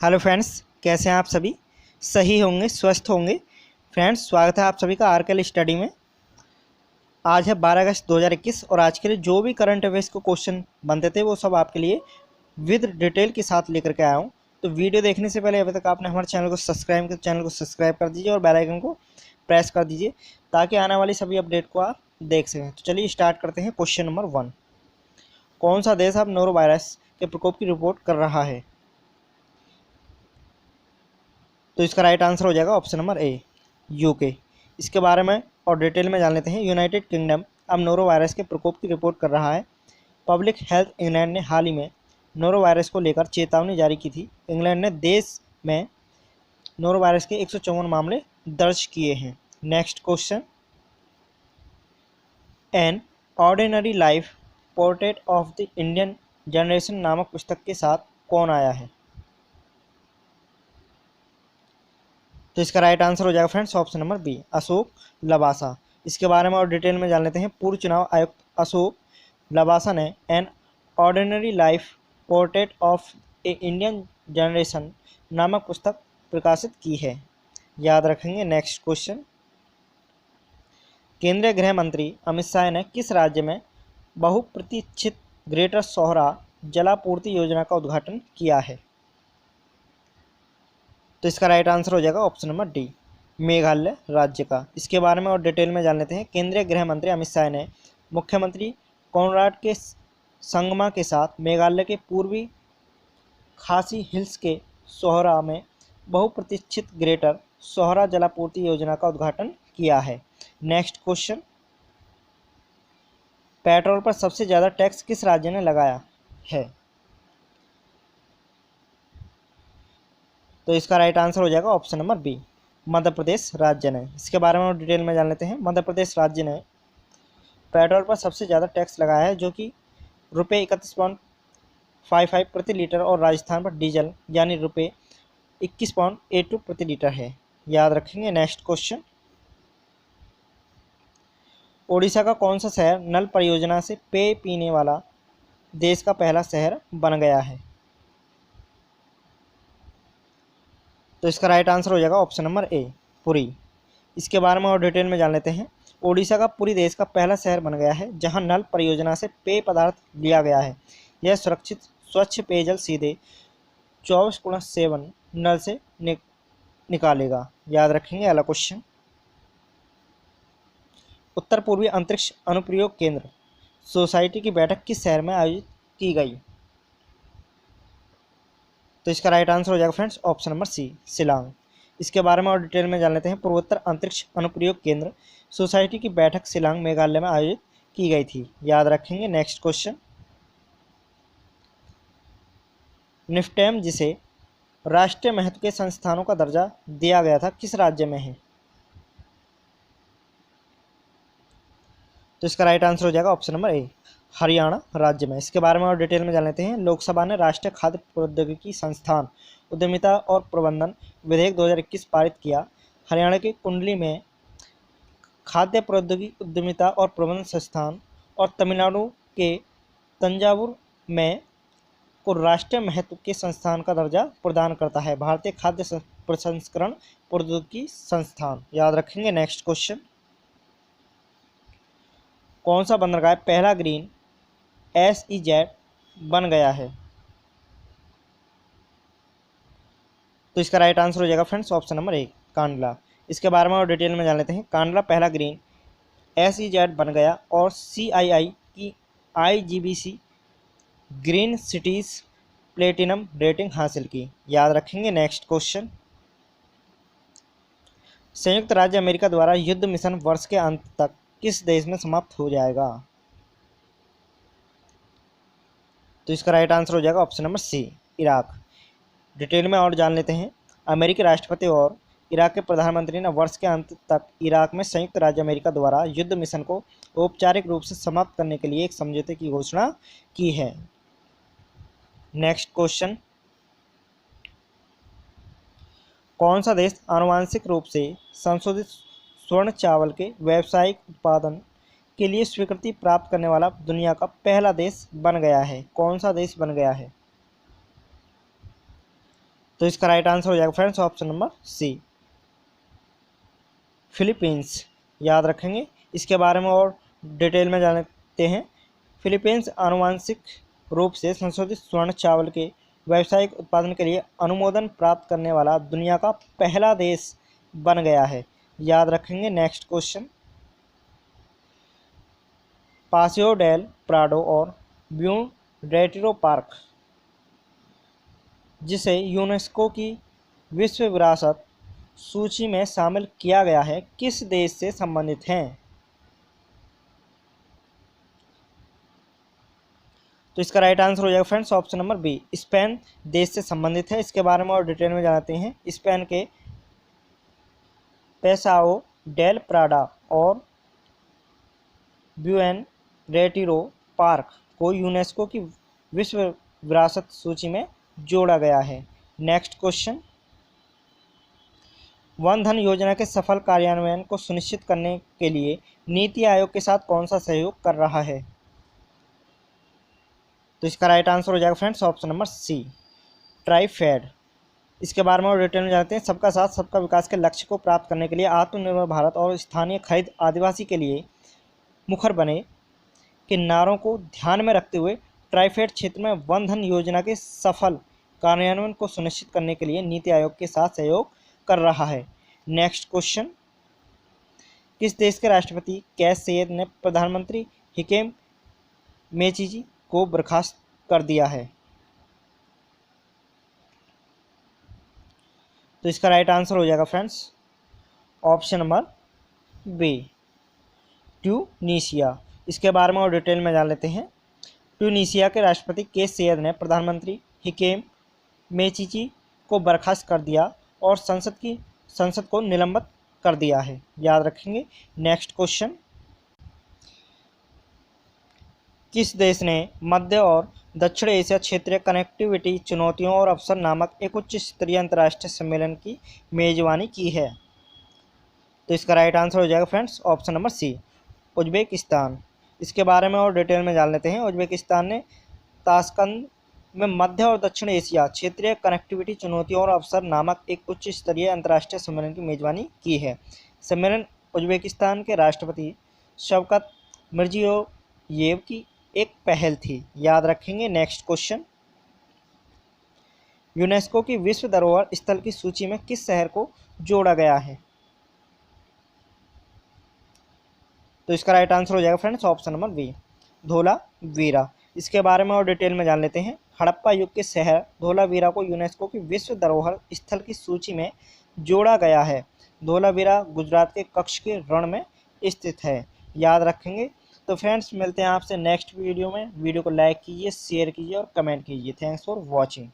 Hello friends, कैसे हैं आप सभी? सही होंगे, स्वस्थ होंगे। फ्रेंड्स, स्वागत है आप सभी का आरकेएल स्टडी में। आज है 12 अगस्त 2021 और आज के लिए जो भी करंट अफेयर्स को क्वेश्चन बनते थे वो सब आपके लिए विद डिटेल के साथ लेकर के आया हूँ। तो वीडियो देखने से पहले अभी तक आपने हमारे चैनल को सब्सक्राइब कर दीजिए और बेल आइकन को प्रेस कर दीजिए ताकि आने वाली सभी अपडेट को आप देख सकें। तो चलिए स्टार्ट करते हैं। क्वेश्चन नंबर 1, कौन सा देश अब नोरो वायरस के प्रकोप की रिपोर्ट कर रहा है? तो इसका राइट आंसर हो जाएगा ऑप्शन नंबर ए, यूके। इसके बारे में और डिटेल में जान लेते हैं। यूनाइटेड किंगडम अब नोरो वायरस के प्रकोप की रिपोर्ट कर रहा है। पब्लिक हेल्थ इंग्लैंड ने हाल ही में नोरो वायरस को लेकर चेतावनी जारी की थी। इंग्लैंड ने देश में नोरो वायरस के 154 मामले दर्ज किए हैं। Next question, an ordinary life portrait of the Indian generation नामक पुस्तक के साथ कौन आया है? तो इसका राइट आंसर हो जाएगा friends option number B, Ashok Lavasa. इसके बारे में और डिटेल में जान लेते हैं। पूर्व चुनाव आयुक्त अशोक लवासा ने an ordinary life portrait of A Indian generation नामक पुस्तक प्रकाशित की है। याद रखेंगे। नेक्स्ट क्वेश्चन, केंद्रीय गृह मंत्री अमित शाह ने किस राज्य में बहुप्रतीक्षित ग्रेटर सोहरा जलापूर्ति योजना का उद्घाटन किया है? तो इसका राइट आंसर हो जाएगा ऑप्शन नंबर डी, मेघालय राज्य का। इसके बारे में और डिटेल में जान लेते हैं। केंद्रीय गृह मंत्री अमित शाह ने मुख्यमंत्री कॉनराड के संगमा के साथ मेघालय के पूर्वी खासी हिल्स के सोहरा में बहुप्रतीक्षित ग्रेटर सोहरा जलापूर्ति योजना का उद्घाटन किया है। नेक्स्ट क्वेश्चन, पेट्रोल पर सबसे ज़्यादा टैक्स किस राज्य ने लगाया है? तो इसका राइट आंसर हो जाएगा option number B, Madhya Pradesh राज्य ने। इसके बारे में डिटेल में जान लेते हैं। मध्य प्रदेश राज्य ने पेट्रोल पर सबसे ज़्यादा टैक्स लगाया है, जो कि ₹31.55 प्रति लीटर, और राजस्थान पर डीजल यानी ₹21.82 प्रति लीटर है। याद रखेंगे। नेक्स्ट क्वेश्चन, ओडिशा का कौन सा शहर नल परियोजना से पेय पीने वाला देश का पहला शहर बन गया है? तो इसका राइट आंसर हो जाएगा ऑप्शन नंबर ए, पुरी। इसके बारे में और डिटेल में जान लेते हैं। ओडिशा का पुरी देश का पहला शहर बन गया है जहां नल परियोजना से पेय पदार्थ लिया गया है। यह सुरक्षित स्वच्छ पेयजल सीधे 24/7 नल से निकालेगा। याद रखेंगे। अगला क्वेश्चन, उत्तर पूर्वी अंतरिक्ष अनुप्रयोग केंद्र सोसाइटी की बैठक किस शहर में आयोजित की गई? तो इसका राइट आंसर हो जाएगा friends option number C, Shillong. इसके बारे में और डिटेल में जान लेते हैं। पूर्वोत्तर अंतरिक्ष अनुप्रयोग केंद्र सोसाइटी की बैठक शिलांग मेघालय में आयोजित की गई थी। याद रखेंगे। नेक्स्ट क्वेश्चन, निफ्टेम जिसे राष्ट्रीय महत्व के संस्थानों का दर्जा दिया गया था किस राज्य में है? तो इसका राइट आंसर हो जाएगा ऑप्शन नंबर ए, हरियाणा राज्य में। इसके बारे में और डिटेल में जान लेते हैं। लोकसभा ने राष्ट्रीय खाद्य प्रौद्योगिकी संस्थान उद्यमिता और प्रबंधन विधेयक 2021 पारित किया। हरियाणा की कुंडली में खाद्य प्रौद्योगिकी उद्यमिता और प्रबंधन संस्थान और तमिलनाडु के तंजावुर में को राष्ट्रीय महत्व के संस्थान का दर्जा प्रदान करता है भारतीय खाद्य प्रसंस्करण प्रौद्योगिकी संस्थान। याद रखेंगे। नेक्स्ट क्वेश्चन, कौन सा बंदरगाह पहला ग्रीन SEZ बन गया है? तो इसका राइट आंसर हो जाएगा friends option number A, Kandla. इसके बारे में और डिटेल में जान लेते हैं। कांडला पहला ग्रीन SEZ बन गया और CII की IGBC green cities platinum rating हासिल की। याद रखेंगे। नेक्स्ट क्वेश्चन, संयुक्त राज्य अमेरिका द्वारा युद्ध मिशन वर्ष के अंत तक किस देश में समाप्त हो जाएगा? तो इसका राइट आंसर हो जाएगा option number C, Iraq. Detail में और जान लेते हैं। अमेरिकी राष्ट्रपति और इराक के प्रधानमंत्री ने वर्ष के अंत तक इराक में संयुक्त राज्य अमेरिका द्वारा युद्ध मिशन को औपचारिक रूप से समाप्त करने के लिए एक समझौते की घोषणा की है। नेक्स्ट क्वेश्चन, कौन सा देश आनुवांशिक रूप से संशोधित स्वर्ण चावल के व्यावसायिक उत्पादन के लिए स्वीकृति प्राप्त करने वाला दुनिया का पहला देश बन गया है? कौन सा देश बन गया है? तो इसका राइट आंसर हो जाएगा friends option number C, Philippines. याद रखेंगे। इसके बारे में और डिटेल में जानते हैं। फिलीपींस आनुवांशिक रूप से संशोधित स्वर्ण चावल के व्यावसायिक उत्पादन के लिए अनुमोदन प्राप्त करने वाला दुनिया का पहला देश बन गया है। याद रखेंगे। नेक्स्ट क्वेश्चन, पासियो डेल प्राडो और ब्यून रेटिरो पार्क, जिसे यूनेस्को की विश्व विरासत सूची में शामिल किया गया है, किस देश से संबंधित हैं? तो इसका राइट आंसर हो जाएगा friends option number B, Spain देश से संबंधित है। इसके बारे में और डिटेल में जानते हैं। स्पेन के पेसाओ डेल प्राडा और ब्यूएन रेटिरो पार्क को यूनेस्को की विश्व विरासत सूची में जोड़ा गया है। नेक्स्ट क्वेश्चन, वन धन योजना के सफल कार्यान्वयन को सुनिश्चित करने के लिए नीति आयोग के साथ कौन सा सहयोग कर रहा है? तो इसका राइट आंसर हो जाएगा friends option number C, TRIFED. इसके बारे में और डिटेल में जानते हैं। सबका साथ सबका विकास के लक्ष्य को प्राप्त करने के लिए आत्मनिर्भर भारत और स्थानीय खरीद आदिवासी के लिए मुखर बने के नारों को ध्यान में रखते हुए ट्राइफेड क्षेत्र में वन धन योजना के सफल कार्यान्वयन को सुनिश्चित करने के लिए नीति आयोग के साथ सहयोग कर रहा है। नेक्स्ट क्वेश्चन, किस देश के राष्ट्रपति कैस सैयद ने प्रधानमंत्री हिकेम मेचिजी को बर्खास्त कर दिया है? तो इसका राइट आंसर हो जाएगा friends option number B, Tunisia. इसके बारे में और डिटेल में जान लेते हैं। ट्यूनीशिया के राष्ट्रपति कैस सैयद ने प्रधानमंत्री हिकेम मेचिजी को बर्खास्त कर दिया और संसद को निलंबित कर दिया है। याद रखेंगे। नेक्स्ट क्वेश्चन, किस देश ने मध्य और दक्षिण एशिया क्षेत्रीय कनेक्टिविटी चुनौतियों और अवसर नामक एक उच्च स्तरीय अंतर्राष्ट्रीय सम्मेलन की मेजबानी की है? तो इसका राइट आंसर हो जाएगा friends option number C, Uzbekistan. इसके बारे में और डिटेल में जान लेते हैं। उज्बेकिस्तान ने ताशकंद में मध्य और दक्षिण एशिया क्षेत्रीय कनेक्टिविटी चुनौतियों और अवसर नामक एक उच्च स्तरीय अंतर्राष्ट्रीय सम्मेलन की मेजबानी की है। सम्मेलन उज्बेकिस्तान के राष्ट्रपति शवकत मिर्जियोयेव की एक पहल थी। याद रखेंगे। नेक्स्ट क्वेश्चन, यूनेस्को की विश्व धरोहर स्थल की सूची में किस शहर को जोड़ा गया है? तो इसका राइट आंसर हो जाएगा friends option number B, Dholavira. इसके बारे में और डिटेल में जान लेते हैं। हड़प्पा युग के शहर धोलावीरा को यूनेस्को की विश्व धरोहर स्थल की सूची में जोड़ा गया है। धोलावीरा गुजरात के कच्छ के रण में स्थित है। याद रखेंगे। तो फ्रेंड्स मिलते हैं आपसे नेक्स्ट वीडियो में। वीडियो को लाइक कीजिए, शेयर कीजिए और कमेंट कीजिए। Thanks for watching.